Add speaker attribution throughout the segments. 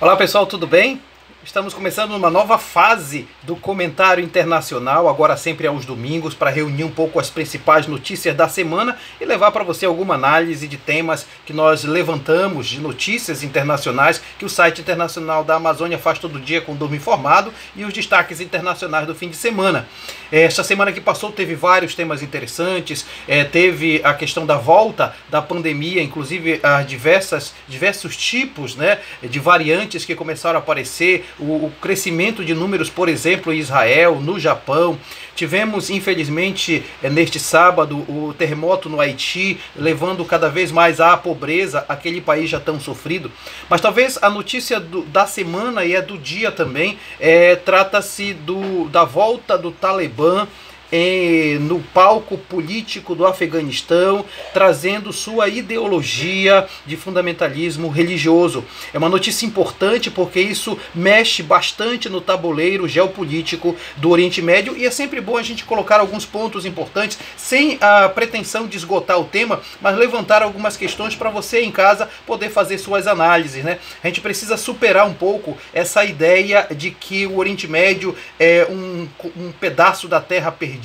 Speaker 1: Olá pessoal, tudo bem? Estamos começando uma nova fase do comentário internacional, agora sempre aos domingos, para reunir um pouco as principais notícias da semana e levar para você alguma análise de temas que nós levantamos, de notícias internacionais, que o site internacional da Amazônia faz todo dia com Durma Informado, e os destaques internacionais do fim de semana. Esta semana que passou teve vários temas interessantes, teve a questão da volta da pandemia, inclusive as diversos tipos, de variantes que começaram a aparecer, o crescimento de números, por exemplo, em Israel, no Japão. Tivemos, infelizmente, neste sábado, o terremoto no Haiti, levando cada vez mais à pobreza aquele país já tão sofrido. Mas talvez a notícia da semana, e é do dia também, trata-se da volta do Talibã no palco político do Afeganistão, trazendo sua ideologia de fundamentalismo religioso. É uma notícia importante porque isso mexe bastante no tabuleiro geopolítico do Oriente Médio, e é sempre bom a gente colocar alguns pontos importantes, sem a pretensão de esgotar o tema, mas levantar algumas questões para você em casa poder fazer suas análises, A gente precisa superar um pouco essa ideia de que o Oriente Médio é um pedaço da terra perdido,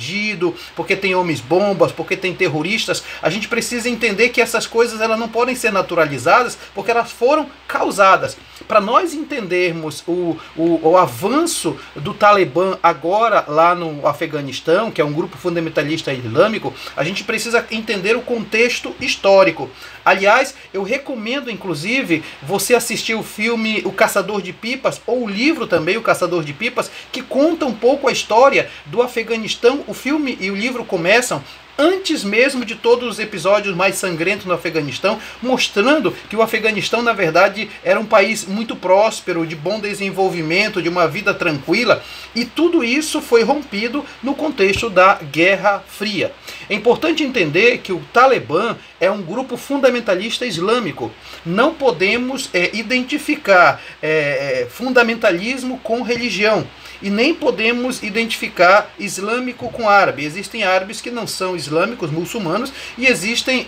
Speaker 1: porque tem homens-bombas, porque tem terroristas. A gente precisa entender que essas coisas elas não podem ser naturalizadas, porque elas foram causadas. Para nós entendermos o avanço do Talibã agora lá no Afeganistão, que é um grupo fundamentalista islâmico, a gente precisa entender o contexto histórico. Aliás, eu recomendo, inclusive, você assistir o filme O Caçador de Pipas, ou o livro também, O Caçador de Pipas, que conta um pouco a história do Afeganistão. O filme e o livro começam antes mesmo de todos os episódios mais sangrentos no Afeganistão, mostrando que o Afeganistão, na verdade, era um país muito próspero, de bom desenvolvimento, de uma vida tranquila, e tudo isso foi rompido no contexto da Guerra Fria. É importante entender que o Talibã é um grupo fundamentalista islâmico. Não podemos identificar fundamentalismo com religião. E nem podemos identificar islâmico com árabe. Existem árabes que não são islâmicos, muçulmanos, e existem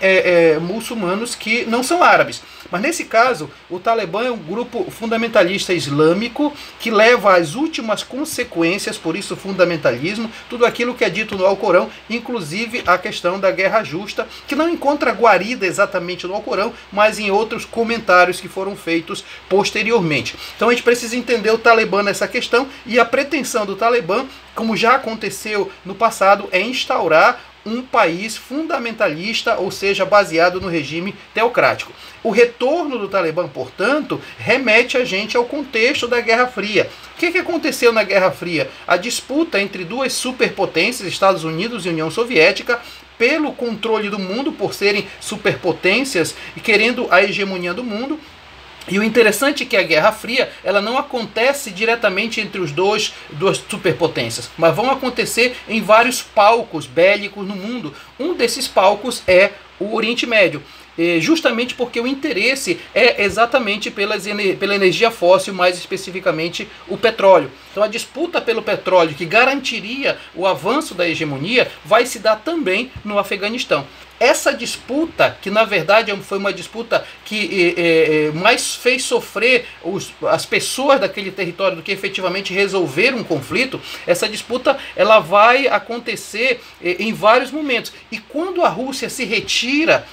Speaker 1: muçulmanos que não são árabes. Mas nesse caso, o Talibã é um grupo fundamentalista islâmico que leva às últimas consequências, por isso fundamentalismo, tudo aquilo que é dito no Alcorão, inclusive a questão da guerra justa, que não encontra guarida exatamente no Alcorão, mas em outros comentários que foram feitos posteriormente. Então a gente precisa entender o Talibã nessa questão, e a pretensão do Talibã, como já aconteceu no passado, é instaurar um país fundamentalista, ou seja, baseado no regime teocrático. O retorno do Talibã, portanto, remete a gente ao contexto da Guerra Fria. O que aconteceu na Guerra Fria? A disputa entre duas superpotências, Estados Unidos e União Soviética, pelo controle do mundo, por serem superpotências e querendo a hegemonia do mundo. E o interessante é que a Guerra Fria ela não acontece diretamente entre duas superpotências, mas vão acontecer em vários palcos bélicos no mundo. Um desses palcos é o Oriente Médio, justamente porque o interesse é exatamente pela energia fóssil, mais especificamente o petróleo. Então a disputa pelo petróleo, que garantiria o avanço da hegemonia, vai se dar também no Afeganistão. Essa disputa, que na verdade foi uma disputa que mais fez sofrer as pessoas daquele território do que efetivamente resolver um conflito, essa disputa ela vai acontecer em vários momentos. E quando a Rússia se retira,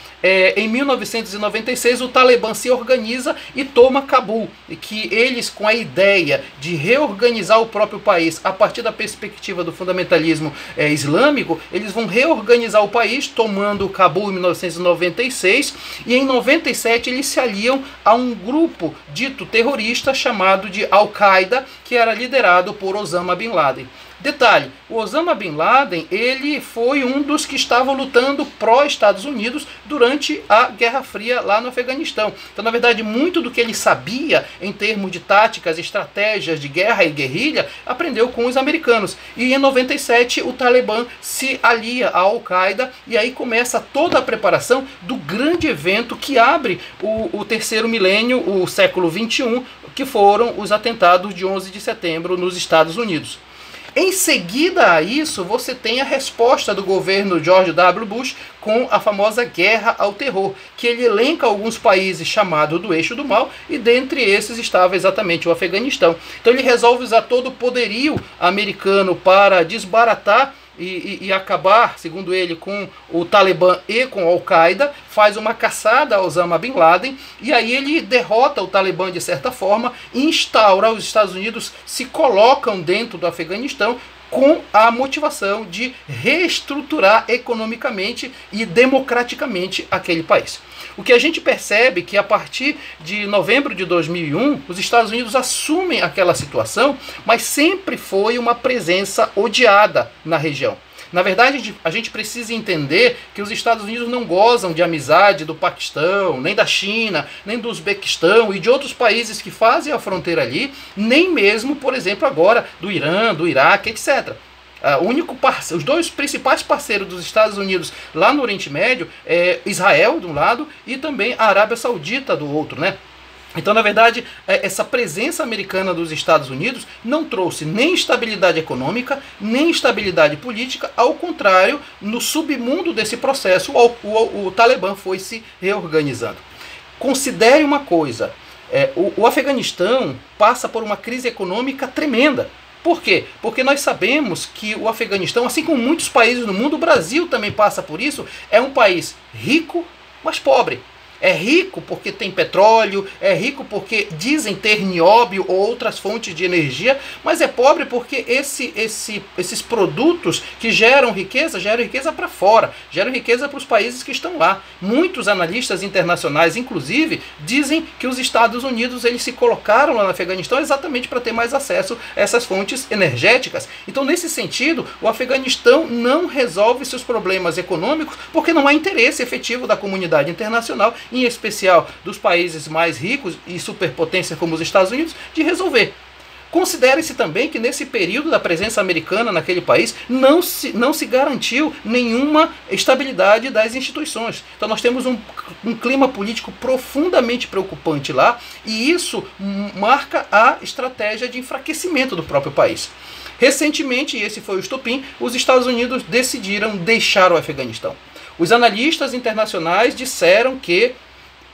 Speaker 1: em 1996, o Talibã se organiza e toma Cabul, que eles, com a ideia de reorganizar o próprio país a partir da perspectiva do fundamentalismo islâmico, eles vão reorganizar o país, tomando Cabul em 1996, e em 97 eles se aliam a um grupo dito terrorista chamado de Al-Qaeda, que era liderado por Osama Bin Laden. Detalhe, o Osama Bin Laden ele foi um dos que estavam lutando pró-Estados Unidos durante a Guerra Fria lá no Afeganistão. Então, na verdade, muito do que ele sabia em termos de táticas, estratégias de guerra e guerrilha, aprendeu com os americanos. E em 97 o Talibã se alia à Al-Qaeda, e aí começa toda a preparação do grande evento que abre o terceiro milênio, o século XXI, que foram os atentados de 11 de setembro nos Estados Unidos. Em seguida a isso, você tem a resposta do governo George W. Bush com a famosa guerra ao terror, que ele elenca alguns países chamados do eixo do mal, e dentre esses estava exatamente o Afeganistão. Então ele resolve usar todo o poderio americano para desbaratar e acabar, segundo ele, com o Talibã e com a Al-Qaeda, faz uma caçada a Osama Bin Laden, e aí ele derrota o Talibã de certa forma, instaura, os Estados Unidos se colocam dentro do Afeganistão com a motivação de reestruturar economicamente e democraticamente aquele país. O que a gente percebe é que a partir de novembro de 2001, os Estados Unidos assumem aquela situação, mas sempre foi uma presença odiada na região. Na verdade, a gente precisa entender que os Estados Unidos não gozam de amizade do Paquistão, nem da China, nem do Uzbequistão e de outros países que fazem a fronteira ali, nem mesmo, por exemplo, agora do Irã, do Iraque, etc. Os dois principais parceiros dos Estados Unidos lá no Oriente Médio é Israel, de um lado, e também a Arábia Saudita, do outro, né? Então, na verdade, essa presença americana dos Estados Unidos não trouxe nem estabilidade econômica, nem estabilidade política. Ao contrário, no submundo desse processo, o Talibã foi se reorganizando. Considere uma coisa, o Afeganistão passa por uma crise econômica tremenda. Por quê? Porque nós sabemos que o Afeganistão, assim como muitos países no mundo, o Brasil também passa por isso, é um país rico, mas pobre. É rico porque tem petróleo, é rico porque dizem ter nióbio ou outras fontes de energia, mas é pobre porque esses produtos que geram riqueza para fora, geram riqueza para os países que estão lá. Muitos analistas internacionais, inclusive, dizem que os Estados Unidos eles se colocaram lá no Afeganistão exatamente para ter mais acesso a essas fontes energéticas. Então, nesse sentido, o Afeganistão não resolve seus problemas econômicos porque não há interesse efetivo da comunidade internacional, em especial dos países mais ricos e superpotências como os Estados Unidos, de resolver. Considere-se também que nesse período da presença americana naquele país não se garantiu nenhuma estabilidade das instituições. Então nós temos um clima político profundamente preocupante lá, e isso marca a estratégia de enfraquecimento do próprio país. Recentemente, e esse foi o estopim, os Estados Unidos decidiram deixar o Afeganistão. Os analistas internacionais disseram que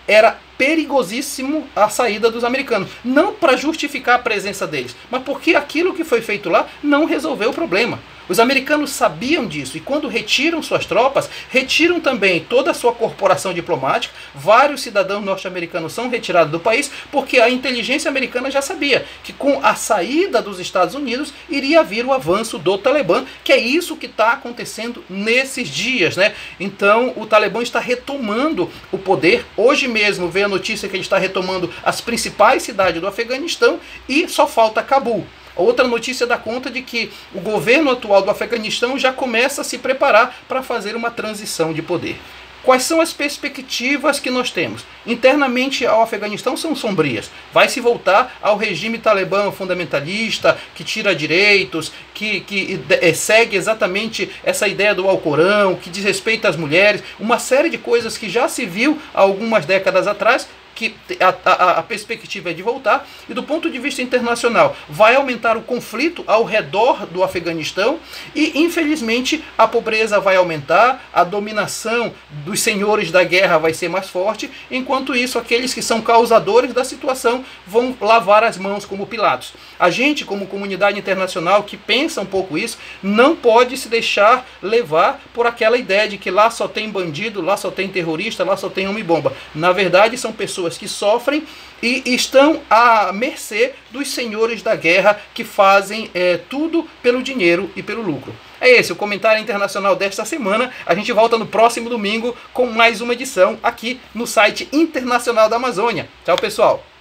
Speaker 1: era perigosíssimo a saída dos americanos. Não para justificar a presença deles, mas porque aquilo que foi feito lá não resolveu o problema. Os americanos sabiam disso, e quando retiram suas tropas, retiram também toda a sua corporação diplomática. Vários cidadãos norte-americanos são retirados do país, porque a inteligência americana já sabia que com a saída dos Estados Unidos iria vir o avanço do Talibã, que é isso que está acontecendo nesses dias, né? Então o Talibã está retomando o poder. Hoje mesmo veio a notícia que ele está retomando as principais cidades do Afeganistão e só falta Cabul. Outra notícia dá conta de que o governo atual do Afeganistão já começa a se preparar para fazer uma transição de poder. Quais são as perspectivas que nós temos? Internamente ao Afeganistão são sombrias. Vai se voltar ao regime talibã fundamentalista, que tira direitos, que segue exatamente essa ideia do Alcorão, que desrespeita as mulheres, uma série de coisas que já se viu há algumas décadas atrás, que a perspectiva é de voltar. E do ponto de vista internacional, vai aumentar o conflito ao redor do Afeganistão e, infelizmente, a pobreza vai aumentar, a dominação dos senhores da guerra vai ser mais forte. Enquanto isso, aqueles que são causadores da situação vão lavar as mãos como Pilatos. A gente, como comunidade internacional que pensa um pouco isso, não pode se deixar levar por aquela ideia de que lá só tem bandido, lá só tem terrorista, lá só tem homem-bomba. Na verdade, são pessoas que sofrem e estão à mercê dos senhores da guerra, que fazem tudo pelo dinheiro e pelo lucro. É esse o comentário internacional desta semana. A gente volta no próximo domingo com mais uma edição aqui no site Internacional da Amazônia. Tchau, pessoal!